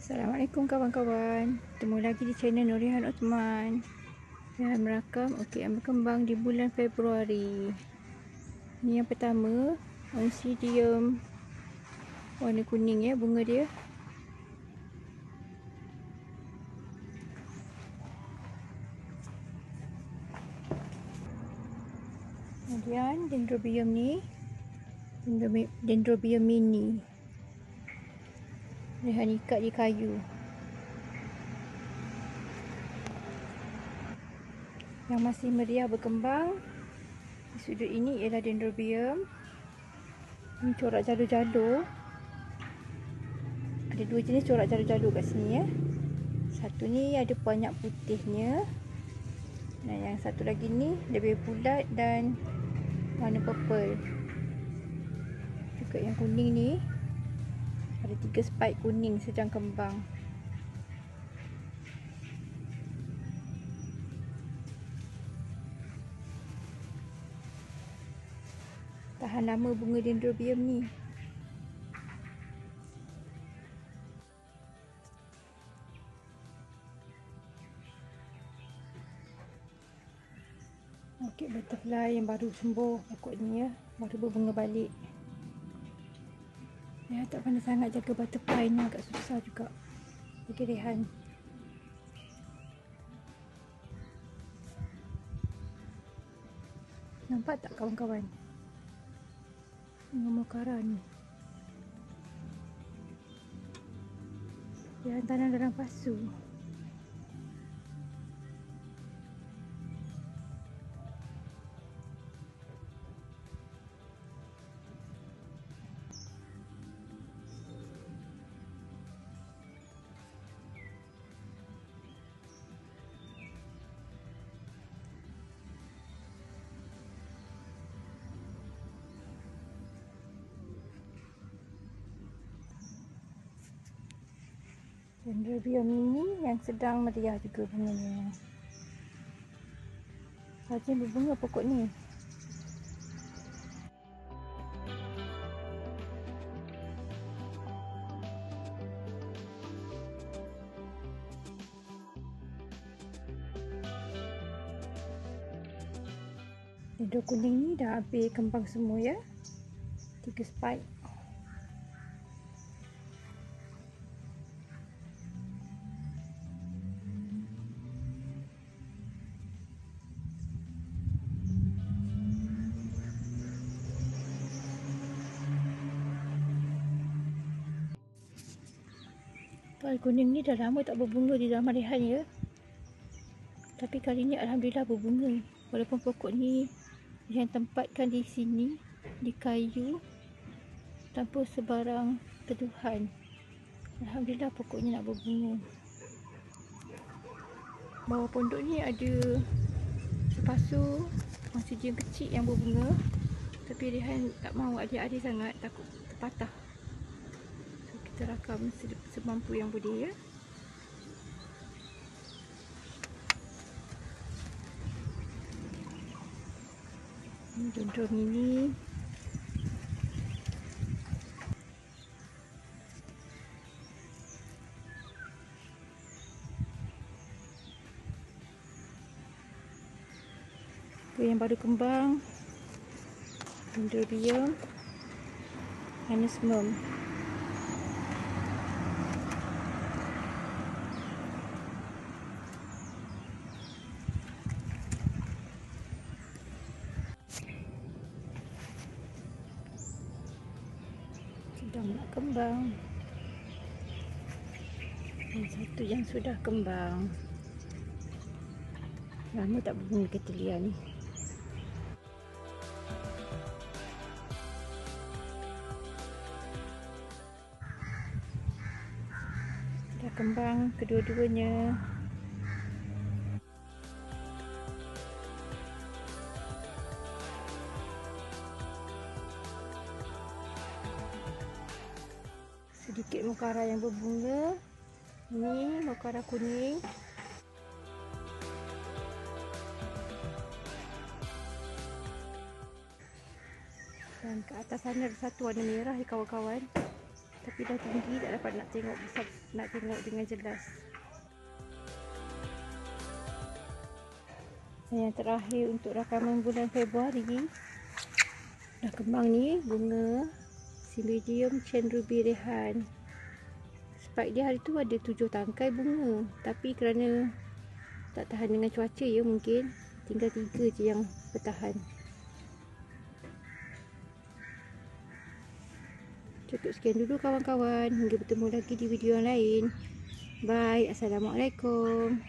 Assalamualaikum kawan-kawan. Ketemu lagi di channel Nurihan Osman. Saya merakam orkid yang berkembang di bulan Februari. Ini yang pertama, Oncidium. Warna kuning ya bunga dia. Kemudian Dendrobium ni, Dendrobium mini. Rehan ikat di kayu. Yang masih meriah berkembang di sudut ini ialah Dendrobium. Ini corak jalur-jalur. Ada dua jenis corak jalur-jalur kat sini ya. Satu ni ada banyak putihnya. Dan yang satu lagi ni lebih bulat dan warna purple. Juga yang kuning ni ada 3 spike kuning sedang kembang. Tahan lama bunga Dendrobium ni. Orkid butterfly yang baru sembuh pokok ni ya, baru berbunga balik. Rehan tak pandai sangat jaga butterfly ni, agak susah juga bagi Rehan. Nampak tak kawan-kawan? Bunga mekara ni. Rehan tanam dalam pasu. Dendrobium ini yang sedang meriah juga bunganya. Rajin berbunga pokok ni. Dendro kuning ni dah habis kembang semua ya. 3 spike. Tuai kuning ni dah lama tak berbunga di dalam Rehan ya. Tapi kali ni alhamdulillah berbunga. Walaupun pokok ni Rehan tempatkan di sini, di kayu, tanpa sebarang teduhan. Alhamdulillah pokoknya nak berbunga. Bawah pondok ni ada sepasu Oncidium kecil yang berbunga. Tapi Rehan tak mahu adik-adik sangat, takut terpatah. So kita rakam semampu yang boleh ya. Ini Dendro mini. Itu yang baru kembang, Dendrobium anismum. Sedang nak kembang. Dan satu yang sudah kembang. Lama tak berbunga Cattleya ni. Dah kembang kedua-duanya. Sedikit mekara yang berbunga. Ini mekara kuning. Dan ke atas sana ada satu warna merah ya kawan-kawan. Tapi dah tinggi, tak dapat nak tengok besar, nak tengok dengan jelas. Dan yang terakhir untuk rakaman bulan Februari, dah kembang ni bunga Cymbidium Chen-Ruby Rehan. Spike dia hari tu ada 7 tangkai bunga, tapi kerana tak tahan dengan cuaca ya, mungkin tinggal 3 je yang bertahan. Cukup sekian dulu kawan-kawan. Hingga bertemu lagi di video yang lain. Bye. Assalamualaikum.